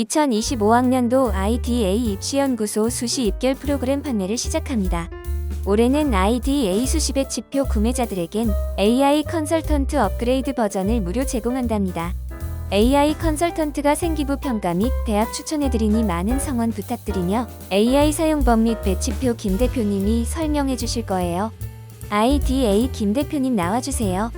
2025학년도 IDA 입시연구소 수시 입결 프로그램 판매를 시작합니다. 올해는 IDA 수시 배치표 구매자들에겐 AI 컨설턴트 업그레이드 버전을 무료 제공한답니다. AI 컨설턴트가 생기부 평가 및 대학 추천해드리니 많은 성원 부탁드리며 AI 사용법 및 배치표 김 대표님이 설명해 주실 거예요. IDA 김 대표님 나와주세요.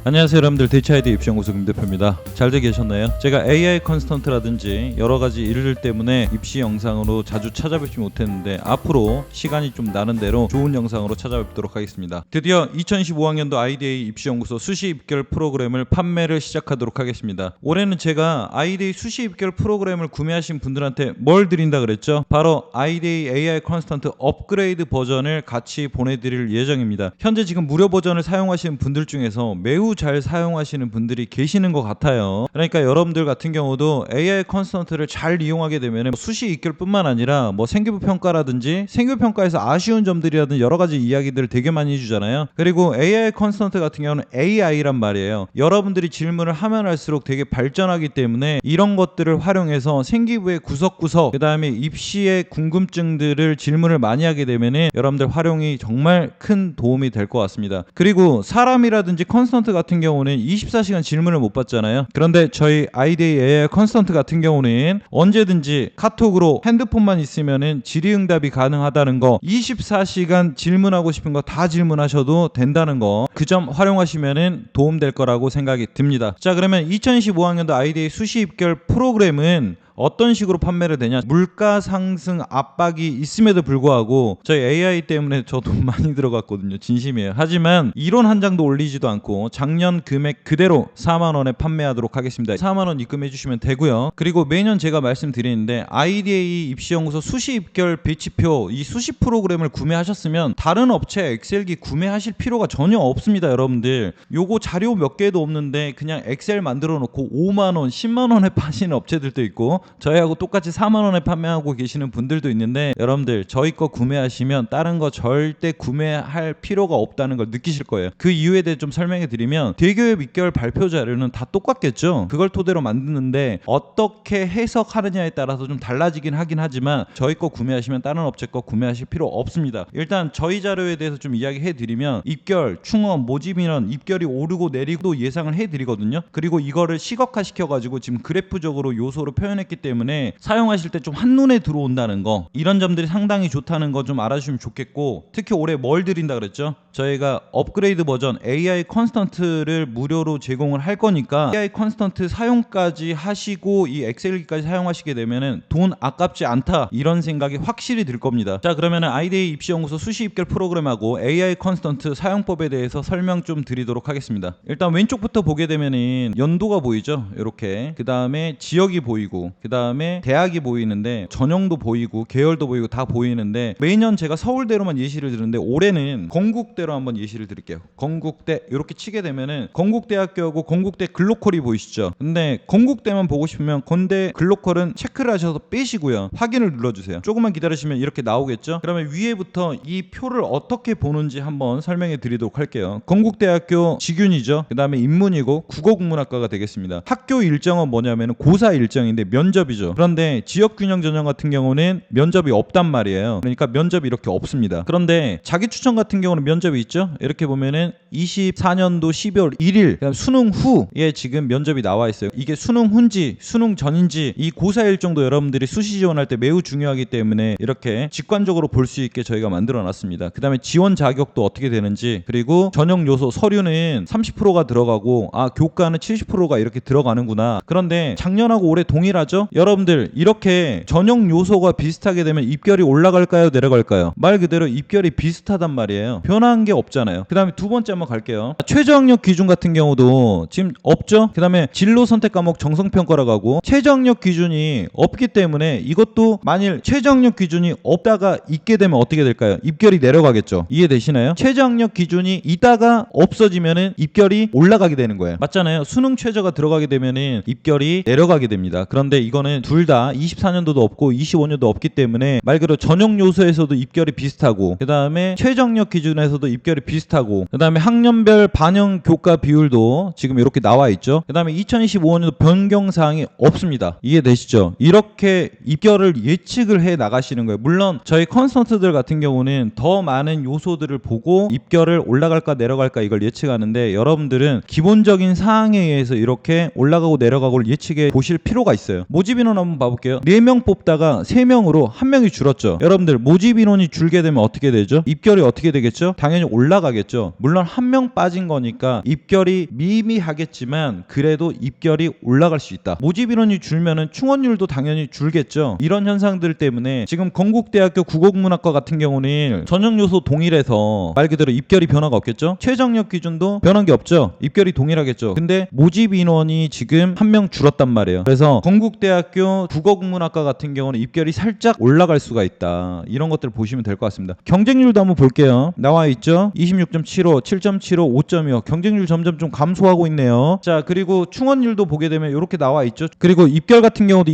안녕하세요 여러분들, 데이치아이디 입시연구소 김대표입니다. 잘들 계셨나요? 제가 AI 컨스턴트라든지 여러가지 일들 때문에 입시 영상으로 자주 찾아뵙지 못했는데 앞으로 시간이 좀 나는 대로 좋은 영상으로 찾아뵙도록 하겠습니다. 드디어 2025학년도 IDA 입시연구소 수시 입결 프로그램을 판매를 시작하도록 하겠습니다. 올해는 제가 IDA 수시 입결 프로그램을 구매하신 분들한테 뭘 드린다 그랬죠? 바로 IDA AI 컨스턴트 업그레이드 버전을 같이 보내드릴 예정입니다. 현재 지금 무료 버전을 사용하시는 분들 중에서 매우 잘 사용하시는 분들이 계시는 것 같아요. 그러니까 여러분들 같은 경우도 AI 컨스턴트를 잘 이용하게 되면 수시 입결뿐만 아니라 생기부 평가라든지 생기부 평가에서 아쉬운 점들이라든지 여러 가지 이야기들을 되게 많이 해주잖아요. 그리고 AI 컨스턴트 같은 경우는 AI란 말이에요. 여러분들이 질문을 하면 할수록 되게 발전하기 때문에 이런 것들을 활용해서 생기부의 구석구석, 그 다음에 입시의 궁금증들을 질문을 많이 하게 되면 여러분들 활용이 정말 큰 도움이 될 것 같습니다. 그리고 사람이라든지 컨스턴트 같은 경우는 24시간 질문을 못 받잖아요. 그런데 저희 IDA AI 컨스턴트 같은 경우는 언제든지 카톡으로 핸드폰만 있으면은 질의응답이 가능하다는 거, 24시간 질문하고 싶은 거 다 질문하셔도 된다는 거, 그 점 활용하시면은 도움될 거라고 생각이 듭니다. 자, 그러면 2025학년도 IDA 수시 입결 프로그램은 어떤 식으로 판매를 되냐? 물가 상승 압박이 있음에도 불구하고 저희 AI 때문에 저 돈 많이 들어갔거든요. 진심이에요. 하지만 이론 한 장도 올리지도 않고 작년 금액 그대로 4만원에 판매하도록 하겠습니다. 4만원 입금해 주시면 되고요. 그리고 매년 제가 말씀드리는데 IDA 입시연구소 수시 입결 배치표, 이 수시 프로그램을 구매하셨으면 다른 업체 엑셀기 구매하실 필요가 전혀 없습니다. 여러분들 요거 자료 몇 개도 없는데 그냥 엑셀 만들어 놓고 5만원 10만원에 파시는 업체들도 있고 저희하고 똑같이 4만원에 판매하고 계시는 분들도 있는데, 여러분들 저희 거 구매하시면 다른 거 절대 구매할 필요가 없다는 걸 느끼실 거예요. 그 이유에 대해 좀 설명해 드리면, 대교협 입결 발표 자료는 다 똑같겠죠. 그걸 토대로 만드는데 어떻게 해석하느냐에 따라서 좀 달라지긴 하긴 하지만 저희 거 구매하시면 다른 업체 거 구매하실 필요 없습니다. 일단 저희 자료에 대해서 좀 이야기해 드리면, 입결, 충원, 모집인원, 입결이 오르고 내리고 예상을 해 드리거든요. 그리고 이거를 시각화 시켜가지고 지금 그래프적으로 요소로 표현했기 때문에 사용하실 때 좀 한눈에 들어온다는 거, 이런 점들이 상당히 좋다는 거 좀 알아주시면 좋겠고, 특히 올해 뭘 드린다 그랬죠? 저희가 업그레이드 버전 AI 컨스턴트를 무료로 제공을 할 거니까 AI 컨스턴트 사용까지 하시고 이 엑셀기까지 사용하시게 되면은 돈 아깝지 않다, 이런 생각이 확실히 들 겁니다. 자, 그러면은 IDA 입시연구소 수시 입결 프로그램하고 AI 컨스턴트 사용법에 대해서 설명 좀 드리도록 하겠습니다. 일단 왼쪽부터 보게 되면은 연도가 보이죠? 이렇게. 그 다음에 지역이 보이고, 그 다음에 대학이 보이는데 전형도 보이고 계열도 보이고 다 보이는데, 매년 제가 서울대로만 예시를 드는데 올해는 건국대로 한번 예시를 드릴게요. 건국대 이렇게 치게 되면은 건국대학교하고 건국대 글로컬이 보이시죠? 근데 건국대만 보고 싶으면 건대 글로컬은 체크를 하셔서 빼시고요, 확인을 눌러주세요. 조금만 기다리시면 이렇게 나오겠죠? 그러면 위에부터 이 표를 어떻게 보는지 한번 설명해 드리도록 할게요. 건국대학교 직윤이죠. 그 다음에 인문이고 국어국문학과가 되겠습니다. 학교 일정은 뭐냐면 고사 일정인데 면접이죠. 그런데 지역균형 전형 같은 경우는 면접이 없단 말이에요. 그러니까 면접이 이렇게 없습니다. 그런데 자기추천 같은 경우는 면접이 있죠. 이렇게 보면은 24년도 12월 1일 그다음 수능 후에 지금 면접이 나와 있어요. 이게 수능 후인지 수능 전인지, 이 고사 일정도 여러분들이 수시 지원할 때 매우 중요하기 때문에 이렇게 직관적으로 볼 수 있게 저희가 만들어 놨습니다. 그 다음에 지원 자격도 어떻게 되는지, 그리고 전형 요소 서류는 30%가 들어가고 교과는 70%가 이렇게 들어가는구나. 그런데 작년하고 올해 동일하죠? 여러분들 이렇게 전형 요소가 비슷하게 되면 입결이 올라갈까요, 내려갈까요? 말 그대로 입결이 비슷하단 말이에요. 변한 게 없잖아요. 그 다음에 두 번째 한번 갈게요. 최저학력 기준 같은 경우도 지금 없죠? 그 다음에 진로 선택 과목 정성평가라고 하고, 최저학력 기준이 없기 때문에 이것도 만일 최저학력 기준이 없다가 있게 되면 어떻게 될까요? 입결이 내려가겠죠. 이해되시나요? 최저학력 기준이 있다가 없어지면은 입결이 올라가게 되는 거예요. 맞잖아요. 수능 최저가 들어가게 되면은 입결이 내려가게 됩니다. 그런데 이거는 둘 다 24년도도 없고 25년도 없기 때문에 말 그대로 전형 요소에서도 입결이 비슷하고, 그 다음에 최저학력 기준에서도 입결이 비슷하고, 그 다음에 학년별 반영 교과 비율도 지금 이렇게 나와 있죠. 그 다음에 2025년도 변경사항이 없습니다. 이해되시죠? 이렇게 입결을 예측을 해 나가시는 거예요. 물론 저희 컨설턴트들 같은 경우는 더 많은 요소들을 보고 입결을 올라갈까 내려갈까 이걸 예측하는데, 여러분들은 기본적인 사항에 의해서 이렇게 올라가고 내려가고를 예측해 보실 필요가 있어요. 모집 인원 한번 봐볼게요. 4명 뽑다가 3명으로 1명이 줄었죠. 여러분들 모집 인원이 줄게 되면 어떻게 되죠? 입결이 어떻게 되겠죠? 당연히 올라가겠죠. 물론 1명 빠진 거니까 입결이 미미하겠지만 그래도 입결이 올라갈 수 있다. 모집 인원이 줄면은 충원율도 당연히 줄겠죠. 이런 현상들 때문에 지금 건국대학교 국어국문학과 같은 경우는 전형 요소 동일해서 말 그대로 입결이 변화가 없겠죠. 최저학력 기준도 변한 게 없죠. 입결이 동일하겠죠. 근데 모집 인원이 지금 1명 줄었단 말이에요. 그래서 건국대학교 국어국문학과 같은 경우는 입결이 살짝 올라갈 수가 있다. 이런 것들을 보시면 될 것 같습니다. 경쟁률도 한번 볼게요. 나와 있죠. 26.75, 7.75, 5.25. 경쟁률 점점 좀 감소하고 있네요. 자, 그리고 충원율도 보게 되면 이렇게 나와 있죠. 그리고 입결 같은 경우도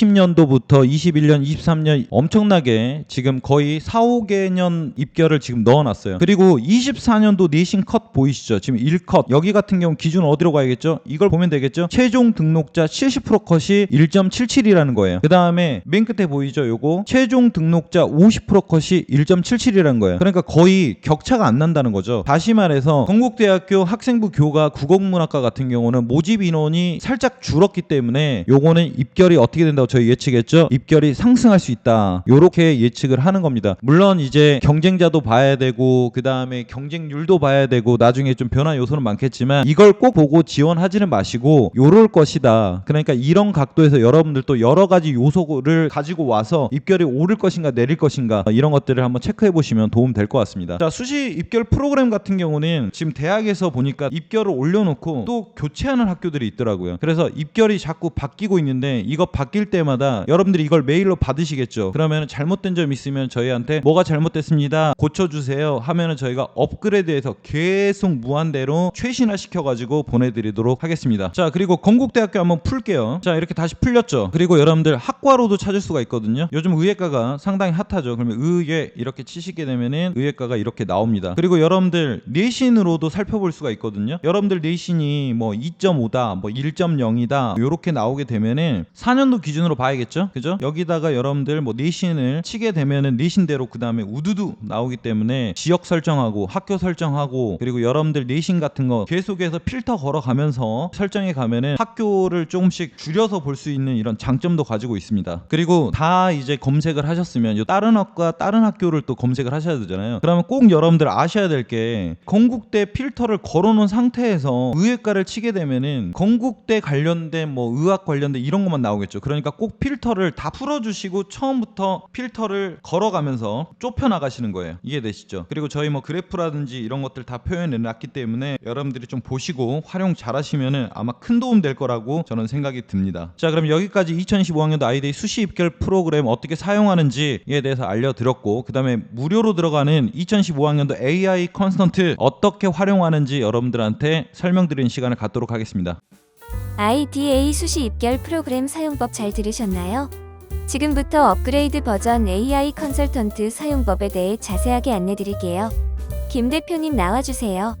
2020년도부터 21년, 23년 엄청나게 지금 거의 4, 5개년 입결을 지금 넣어놨어요. 그리고 24년도 내신 컷 보이시죠? 지금 1컷. 여기 같은 경우 기준 어디로 가야겠죠? 이걸 보면 되겠죠? 최종 등록자 70% 컷이 1.77이라는 거예요. 그 다음에 맨 끝에 보이죠? 요거 최종 등록자 50% 컷이 1.77이라는 거예요. 그러니까 거의 격차가 안 난다는 거죠. 다시 말해서 건국대학교 학생부 교과 국어국문학과 같은 경우는 모집 인원이 살짝 줄었기 때문에 요거는 입결이 어떻게 된다고 저희 예측했죠? 입결이 상승할 수 있다. 요렇게 예측을 하는 겁니다. 물론 이제 경쟁자도 봐야 되고 그 다음에 경쟁률도 봐야 되고 나중에 좀 변화 요소는 많겠지만 이걸 꼭 보고 지원하지는 마시고 요럴 것이다. 그러니까 이런 각도에서 여러분들도 여러 가지 요소를 가지고 와서 입결이 오를 것인가 내릴 것인가 이런 것들을 한번 체크해 보시면 도움 될 것 같습니다. 자, 수시 입결 프로그램 같은 경우는 지금 대학에서 보니까 입결을 올려놓고 또 교체하는 학교들이 있더라고요. 그래서 입결이 자꾸 바뀌고 있는데 이거 바뀔 때마다 여러분들이 이걸 메일로 받으시겠죠. 그러면 잘못된 점 있으면 저희한테 뭐가 잘못됐습니다 고쳐주세요 하면은 저희가 업그레이드해서 계속 무한대로 최신화 시켜가지고 보내드리도록 하겠습니다. 자, 그리고 건국대학교 한번 풀게요. 자, 이렇게 다시 풀렸죠. 그리고 여러분들 학과로도 찾을 수가 있거든요. 요즘 의예과가 상당히 핫하죠. 그러면 의예 이렇게 치시게 되면은 의예과가 이렇게 나옵니다. 그리고 여러분들 내신으로도 살펴볼 수가 있거든요. 여러분들 내신이 뭐 2.5다 뭐 1.0이다 요렇게 나오게 되면은 4년도 기준으로 봐야겠죠. 그죠? 여기다가 여러분들 뭐 내신을 치게 되면은 내신대로 그 다음에 우두두 나오기 때문에 지역 설정하고 학교 설정하고 그리고 여러분들 내신 같은 거 계속해서 필터 걸어가면서 설정해 가면은 학교를 조금씩 줄여서 볼 수 있는 이런 장점도 가지고 있습니다. 그리고 다 이제 검색을 하셨으면 요 다른 학과 다른 학교를 또 검색을 하셔야 되잖아요. 그러면 꼭 여러분들 아셔야 될 게 건국대 필터를 걸어놓은 상태에서 의예과를 치게 되면은 건국대 관련된 뭐 의학 관련된 이런 것만 나오겠죠. 그러니까 꼭 필터를 다 풀어주시고 처음부터 필터를 걸어가면서 좁혀 나가시는 거예요. 이해되시죠? 그리고 저희 뭐 그래프라든지 이런 것들 다 표현해 놨기 때문에 여러분들이 좀 보시고 활용 잘 하시면은 아마 큰 도움 될 거라고 저는 생각이 듭니다. 자, 그럼 여기까지 2025학년도 아이데이 수시 입결 프로그램 어떻게 사용하는지에 대해서 알려드렸고 그 다음에 무료로 들어가는 2015학년도 AI 컨스턴트 어떻게 활용하는지 여러분들한테 설명드리는 시간을 갖도록 하겠습니다. IDA 수시 입결 프로그램 사용법 잘 들으셨나요? 지금부터 업그레이드 버전 AI 컨설턴트 사용법에 대해 자세하게 안내드릴게요. 김 대표님 나와주세요.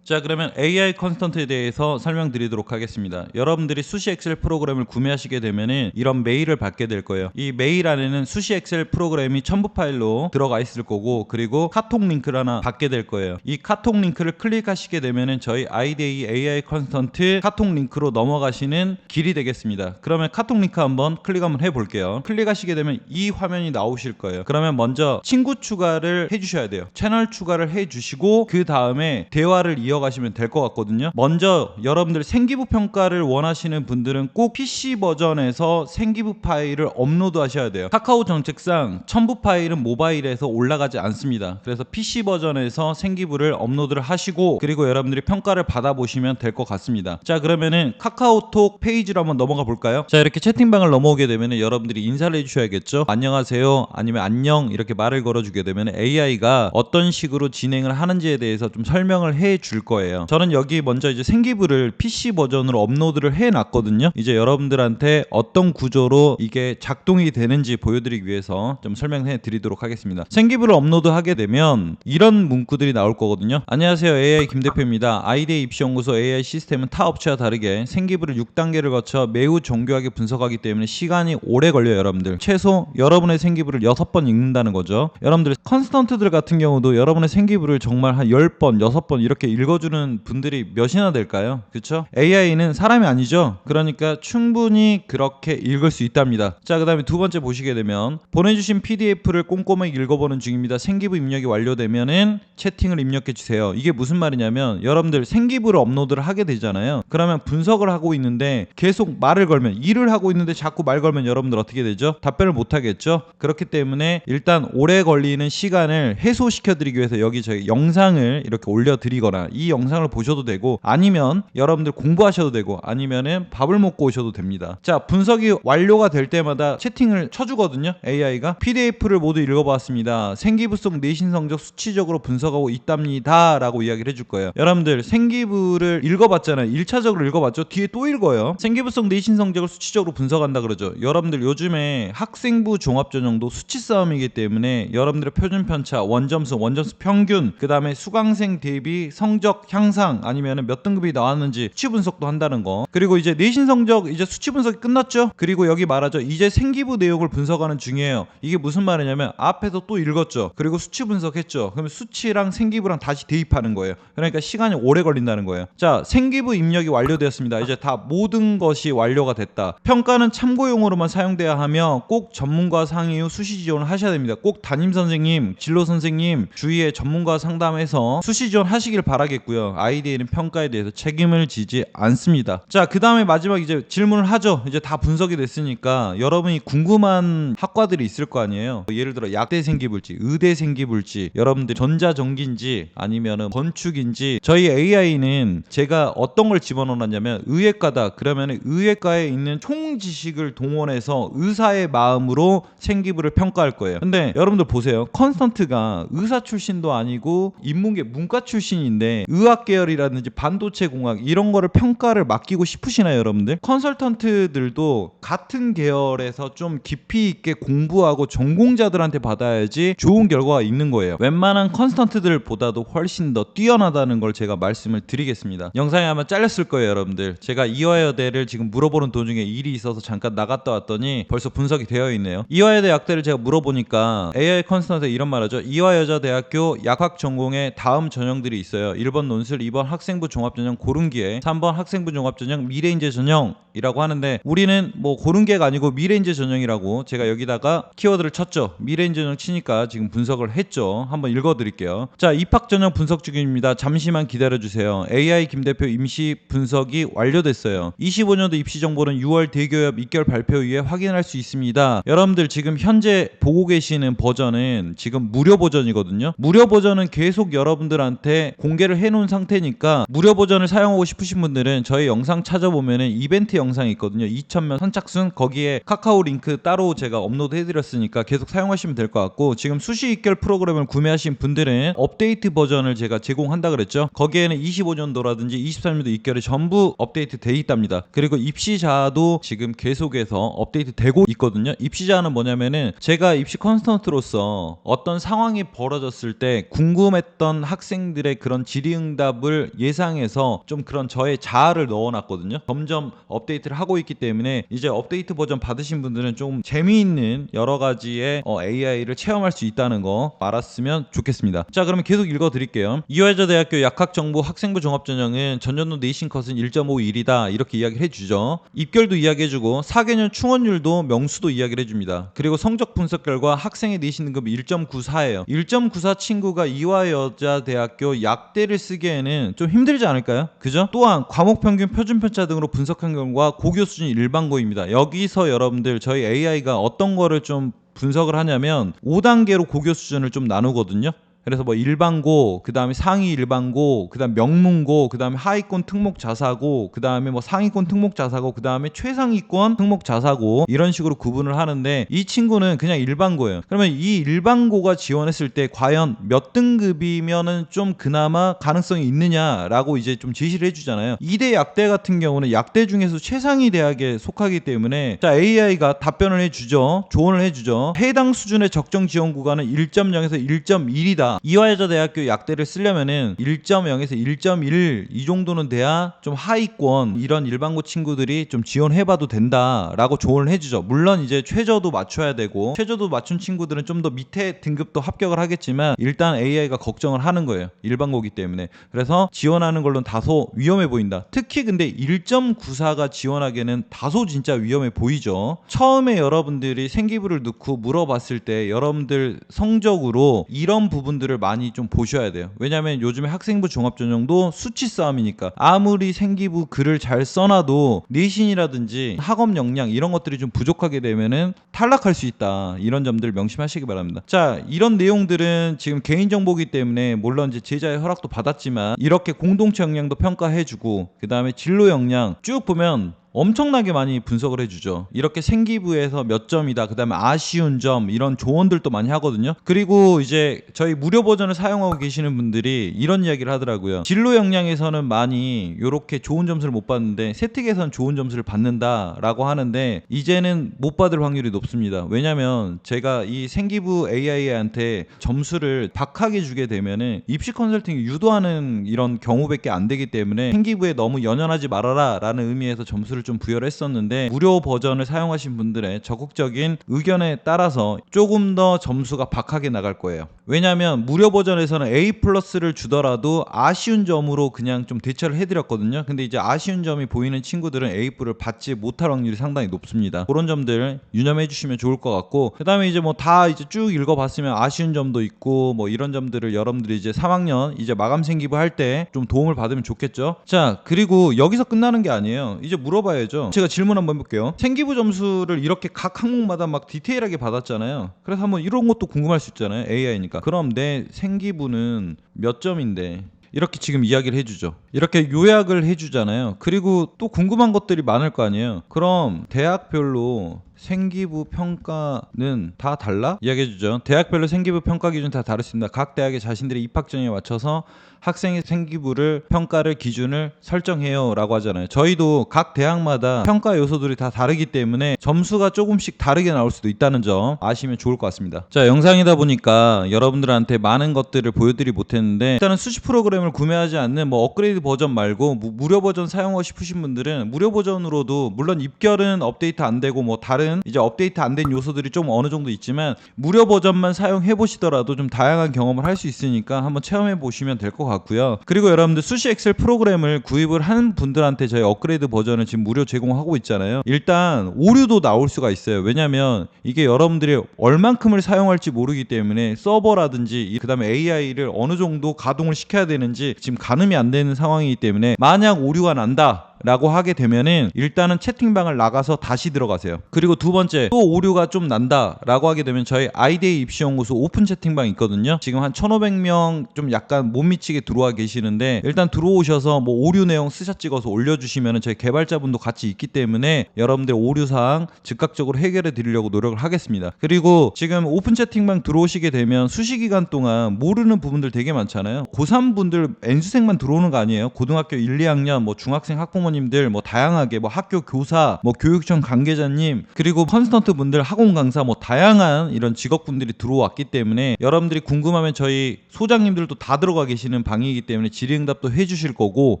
자, 그러면 AI 컨스턴트에 대해서 설명드리도록 하겠습니다. 여러분들이 수시 엑셀 프로그램을 구매하시게 되면은 이런 메일을 받게 될 거예요. 이 메일 안에는 수시 엑셀 프로그램이 첨부 파일로 들어가 있을 거고 그리고 카톡 링크를 하나 받게 될 거예요. 이 카톡 링크를 클릭하시게 되면은 저희 아이데이 AI 컨스턴트 카톡 링크로 넘어가시는 길이 되겠습니다. 그러면 카톡 링크 한번 클릭 한번 해볼게요. 클릭하시게 되면 이 화면이 나오실 거예요. 그러면 먼저 친구 추가를 해주셔야 돼요. 채널 추가를 해주시고 그 다음에 대화를 이어가시면 될 것 같거든요. 먼저 여러분들 생기부 평가를 원하시는 분들은 꼭 PC 버전에서 생기부 파일을 업로드 하셔야 돼요. 카카오 정책상 첨부 파일은 모바일에서 올라가지 않습니다. 그래서 PC 버전에서 생기부를 업로드를 하시고 그리고 여러분들이 평가를 받아보시면 될 것 같습니다. 자, 그러면은 카카오톡 페이지로 한번 넘어가 볼까요? 자, 이렇게 채팅방을 넘어오게 되면은 여러분들이 인사를 해주셔야겠죠. 안녕하세요 아니면 안녕 이렇게 말을 걸어주게 되면 AI가 어떤 식으로 진행을 하는지에 대해서 좀 설명을 해줄 거예요. 저는 여기 먼저 이제 생기부를 PC 버전으로 업로드를 해놨거든요. 이제 여러분들한테 어떤 구조로 이게 작동이 되는지 보여드리기 위해서 좀 설명해 드리도록 하겠습니다. 생기부를 업로드하게 되면 이런 문구들이 나올 거거든요. 안녕하세요, AI 김대표입니다. 아이디에 입시연구소 AI 시스템은 타 업체와 다르게 생기부를 6단계를 거쳐 매우 정교하게 분석하기 때문에 시간이 오래 걸려요. 여러분들 최소 여러분의 생기부를 6번 읽는다는 거죠. 여러분들 컨스턴트들 같은 경우도 여러분의 생기부를 정말 한 10번, 6번 이렇게 읽어주는 분들이 몇이나 될까요? 그쵸? AI는 사람이 아니죠. 그러니까 충분히 그렇게 읽을 수 있답니다. 자, 그 다음에 두 번째 보시게 되면 보내주신 PDF를 꼼꼼하게 읽어보는 중입니다. 생기부 입력이 완료되면은 채팅을 입력해 주세요. 이게 무슨 말이냐면 여러분들 생기부를 업로드를 하게 되잖아요. 그러면 분석을 하고 있는데 계속 말을 걸면, 일을 하고 있는데 자꾸 말 걸면 여러분들 어떻게 되죠? 답변을 못 하겠죠? 그렇기 때문에 일단 오래 걸리는 시간을 해소시켜 드리기 위해서 여기 저희 영상을 이렇게 올려드리거나 이 영상을 보셔도 되고, 아니면 여러분들 공부하셔도 되고, 아니면은 밥을 먹고 오셔도 됩니다. 자, 분석이 완료가 될 때마다 채팅을 쳐주거든요. AI가 PDF를 모두 읽어봤습니다. 생기부 속 내신 성적 수치적으로 분석하고 있답니다 라고 이야기를 해줄 거예요. 여러분들 생기부를 읽어봤잖아요. 1차적으로 읽어봤죠. 뒤에 또 읽어요. 생기부 속 내신 성적을 수치적으로 분석한다 그러죠. 여러분들 요즘에 학생부 종합전형도 수치 싸움이기 때문에 여러분들의 표준 편차, 원점수 평균, 그 다음에 수강생 대비 성적 향상, 아니면 몇 등급이 나왔는지 수치 분석도 한다는 거. 그리고 이제 내신 성적 이제 수치 분석이 끝났죠. 그리고 여기 말하죠. 이제 생기부 내용을 분석하는 중이에요. 이게 무슨 말이냐면 앞에서 또 읽었죠. 그리고 수치 분석했죠. 그러면 수치랑 생기부랑 다시 대입하는 거예요. 그러니까 시간이 오래 걸린다는 거예요. 자, 생기부 입력이 완료되었습니다. 이제 다 모든 것이 완료가 됐다. 평가는 참고용으로만 사용돼야 하며 꼭 전문가 상의 후 수시 지원을 하셔야 됩니다. 꼭 담임 선생님, 진로 선생님 주위에 전문가 상담해서 수시 지원 하시길 바라겠고요. 아이디에는 평가에 대해서 책임을 지지 않습니다. 자, 그 다음에 마지막 이제 질문을 하죠. 이제 다 분석이 됐으니까 여러분이 궁금한 학과들이 있을 거 아니에요. 예를 들어 약대 생기부일지, 의대 생기부일지, 여러분들 전자전기인지 아니면은 건축인지. 저희 AI는 제가 어떤 걸 집어넣었냐면 의예과다 그러면 의예과에 있는 총 지식을 동원해서 의사의 마음으로 생기부를 평가할 거예요. 근데 여러분들 보세요. 컨스턴트가 의사 출신도 아니고 인문계 문과 출신인데 의학 계열이라든지 반도체 공학 이런 거를 평가를 맡기고 싶으시나요, 여러분들? 컨설턴트들도 같은 계열에서 좀 깊이 있게 공부하고 전공자들한테 받아야지 좋은 결과가 있는 거예요. 웬만한 컨스턴트들보다도 훨씬 더 뛰어나다는 걸 제가 말씀을 드리겠습니다. 영상에 아마 잘렸을 거예요, 여러분들. 제가 이화여대를 지금 물어보는 도중에 일이 있어서 잠깐 나갔다 왔더니 벌써 분석이 되어 있네요. 이화여대 약대를 제가 물어보니까 AI 컨스턴트에 이런 말하죠. 이화여자대학교 약학 전공에 다음 전형들이 있어요. 1번 논술, 2번 학생부 종합전형 고른기에, 3번 학생부 종합전형 미래인재 전형이라고 하는데 우리는 뭐 고른기가 아니고 미래인재 전형이라고 제가 여기다가 키워드를 쳤죠. 미래인재 전형 치니까 지금 분석을 했죠. 한번 읽어드릴게요. 자, 입학 전형 분석 중입니다. 잠시만 기다려주세요. AI 김대표 임시 분석이 완료됐어요. 25년도 입시 정보는 6월 대교협 입결 발표 이후에 확인할 수 있습니다. 여러분들 지금 현재 보고 계시는 버전은 지금 무료 버전이거든요. 무료 버전은 계속 여러분들한테 공개를 해놓은 상태니까 무료 버전을 사용하고 싶으신 분들은 저희 영상 찾아보면은 이벤트 영상이 있거든요. 2000명 선착순, 거기에 카카오 링크 따로 제가 업로드 해드렸으니까 계속 사용하시면 될 것 같고, 지금 수시 입결 프로그램을 구매하신 분들은 업데이트 버전을 제가 제공한다 그랬죠. 거기에는 25년도라든지 23년도 입결이 전부 업데이트 돼 있답니다. 그리고 입시자도 지금 계속해서 업데이트 되고 있거든요. 입시자는 뭐냐면은 제가 입시 컨스턴트로서 어떤 상황이 벌어졌을 때 궁금했던 학생들의 그런 질의응답을 예상해서 좀 그런 저의 자아를 넣어놨거든요. 점점 업데이트를 하고 있기 때문에 이제 업데이트 버전 받으신 분들은 좀 재미있는 여러 가지의 AI를 체험할 수 있다는 거 알았으면 좋겠습니다. 자, 그러면 계속 읽어드릴게요. 이화여자대학교 약학정보 학생부 종합전형은 전년도 내신 컷은 1.51이다 이렇게 이야기를 해주죠. 입결도 이야기해주고 4개년 충원율도 명수도 이야기를 해줍니다. 그리고 성적 분석 결과 학생의 내신 등급이 1.94예요. 1.94 친구가 이화여자대학교 약대를 쓰기에는 좀 힘들지 않을까요? 그죠? 또한 과목 평균, 표준 편차 등으로 분석한 결과 고교 수준이 일반고입니다. 여기서 여러분들 저희 AI가 어떤 거를 좀 분석을 하냐면 5단계로 고교 수준을 좀 나누거든요. 그래서 뭐 일반고, 그 다음에 상위 일반고, 그 다음 명문고, 그 다음에 하위권 특목 자사고, 그 다음에 뭐 상위권 특목 자사고, 그 다음에 최상위권 특목 자사고, 이런 식으로 구분을 하는데 이 친구는 그냥 일반고예요. 그러면 이 일반고가 지원했을 때 과연 몇 등급이면은 좀 그나마 가능성이 있느냐라고 이제 좀 제시를 해주잖아요. 이대 약대 같은 경우는 약대 중에서 최상위 대학에 속하기 때문에 자, AI가 답변을 해주죠. 조언을 해주죠. 해당 수준의 적정 지원 구간은 1.0에서 1.1이다. 이화여자대학교 약대를 쓰려면은 1.0에서 1.1 이 정도는 돼야 좀 하위권 이런 일반고 친구들이 좀 지원해봐도 된다라고 조언을 해주죠. 물론 이제 최저도 맞춰야 되고 최저도 맞춘 친구들은 좀 더 밑에 등급도 합격을 하겠지만 일단 AI가 걱정을 하는 거예요. 일반고기 때문에. 그래서 지원하는 걸로는 다소 위험해 보인다. 특히 근데 1.94가 지원하기에는 다소 진짜 위험해 보이죠. 처음에 여러분들이 생기부를 넣고 물어봤을 때 여러분들 성적으로 이런 부분들을 많이 좀 보셔야 돼요. 왜냐하면 요즘에 학생부 종합전형도 수치 싸움이니까 아무리 생기부 글을 잘 써놔도 내신이라든지 학업 역량 이런 것들이 좀 부족하게 되면은 탈락할 수 있다. 이런 점들 명심하시기 바랍니다. 자, 이런 내용들은 지금 개인정보이기 때문에 물론 이제 제자의 허락도 받았지만 이렇게 공동체 역량도 평가해주고 그 다음에 진로 역량 쭉 보면 엄청나게 많이 분석을 해주죠. 이렇게 생기부에서 몇 점이다, 그 다음에 아쉬운 점 이런 조언들도 많이 하거든요. 그리고 이제 저희 무료 버전을 사용하고 계시는 분들이 이런 이야기를 하더라고요. 진로 역량에서는 많이 이렇게 좋은 점수를 못 받는데 세특에서는 좋은 점수를 받는다라고 하는데 이제는 못 받을 확률이 높습니다. 왜냐면 제가 이 생기부 AI한테 점수를 박하게 주게 되면은 입시 컨설팅이 유도하는 이런 경우밖에 안 되기 때문에 생기부에 너무 연연하지 말아라 라는 의미에서 점수를 좀 부여를 했었는데 무료 버전을 사용하신 분들의 적극적인 의견에 따라서 조금 더 점수가 박하게 나갈 거예요. 왜냐하면 무료 버전에서는 A+를 주더라도 아쉬운 점으로 그냥 좀 대처를 해드렸거든요. 근데 이제 아쉬운 점이 보이는 친구들은 A+를 받지 못할 확률이 상당히 높습니다. 그런 점들 유념해 주시면 좋을 것 같고 그 다음에 이제 뭐 다 이제 쭉 읽어봤으면 아쉬운 점도 있고 뭐 이런 점들을 여러분들이 이제 3학년 이제 마감 생기부 할 때 좀 도움을 받으면 좋겠죠. 자, 그리고 여기서 끝나는 게 아니에요. 이제 물어봐야죠. 제가 질문 한번 해볼게요. 생기부 점수를 이렇게 각 항목마다 막 디테일하게 받았잖아요. 그래서 한번 이런 것도 궁금할 수 있잖아요. AI니까. 그럼 내 생기부는 몇 점인데 이렇게 지금 이야기를 해주죠. 이렇게 요약을 해주잖아요. 그리고 또 궁금한 것들이 많을 거 아니에요. 그럼 대학별로 생기부 평가는 다 달라? 이야기해주죠. 대학별로 생기부 평가 기준 다 다르습니다. 각 대학의 자신들의 입학정에 맞춰서 학생의 생기부를 평가를 기준을 설정해요 라고 하잖아요. 저희도 각 대학마다 평가 요소들이 다 다르기 때문에 점수가 조금씩 다르게 나올 수도 있다는 점 아시면 좋을 것 같습니다. 자, 영상이다 보니까 여러분들한테 많은 것들을 보여드리지 못했는데 일단은 수시 프로그램을 구매하지 않는 뭐 업그레이드 버전 말고 무료 버전 사용하고 싶으신 분들은 무료 버전으로도 물론 입결은 업데이트 안 되고 뭐 다른 이제 업데이트 안 된 요소들이 좀 어느 정도 있지만 무료 버전만 사용해 보시더라도 좀 다양한 경험을 할 수 있으니까 한번 체험해 보시면 될 것 같고요. 그리고 여러분들 수시 엑셀 프로그램을 구입을 한 분들한테 저희 업그레이드 버전을 지금 무료 제공하고 있잖아요. 일단 오류도 나올 수가 있어요. 왜냐면 이게 여러분들이 얼만큼을 사용할지 모르기 때문에 서버라든지 그 다음에 AI를 어느 정도 가동을 시켜야 되는지 지금 가늠이 안 되는 상황이기 때문에 만약 오류가 난다 라고 하게 되면은 일단은 채팅방을 나가서 다시 들어가세요. 그리고 두 번째, 또 오류가 좀 난다 라고 하게 되면 저희 아이데이 입시연구소 오픈 채팅방 있거든요. 지금 한 1,500명 좀 약간 못 미치게 들어와 계시는데 일단 들어오셔서 뭐 오류 내용 스샷 찍어서 올려주시면은 저희 개발자분도 같이 있기 때문에 여러분들 오류사항 즉각적으로 해결해 드리려고 노력을 하겠습니다. 그리고 지금 오픈 채팅방 들어오시게 되면 수시 기간 동안 모르는 부분들 되게 많잖아요. 고3 분들 N수생만 들어오는 거 아니에요. 고등학교 1, 2학년 뭐 중학생 학부모님들 뭐 다양하게 뭐 학교 교사 뭐 교육청 관계자님 그리고 컨설턴트 분들 학원 강사 뭐 다양한 이런 직업분들이 들어왔기 때문에 여러분들이 궁금하면 저희 소장님들도 다 들어가 계시는 방이기 때문에 질의응답도 해주실 거고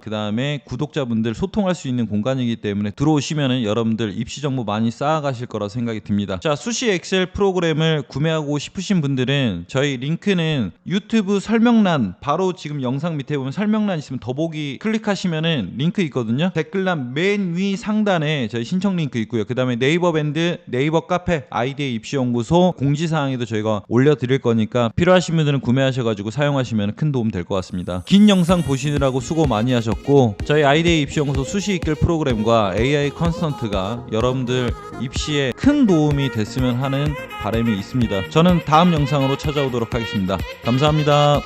그 다음에 구독자분들 소통할 수 있는 공간이기 때문에 들어오시면은 여러분들 입시 정보 많이 쌓아가실 거라 생각이 듭니다. 자, 수시 엑셀 프로그램을 구매하고 싶으신 분들은 저희 링크는 유튜브 설명란 바로 지금 영상 밑에 보면 설명란 있으면 더보기 클릭하시면은 링크 있거든요. 댓글란 맨 위 상단에 저희 신청 링크 있고요. 그 다음에 네이버 밴드, 네이버 카페, 아이데이 입시연구소 공지사항에도 저희가 올려드릴 거니까 필요하신 분들은 구매하셔가지고 사용하시면 큰 도움 될 것 같습니다. 긴 영상 보시느라고 수고 많이 하셨고 저희 아이데이 입시연구소 수시 이끌 프로그램과 AI 컨스턴트가 여러분들 입시에 큰 도움이 됐으면 하는 바람이 있습니다. 저는 다음 영상으로 찾아오도록 하겠습니다. 감사합니다.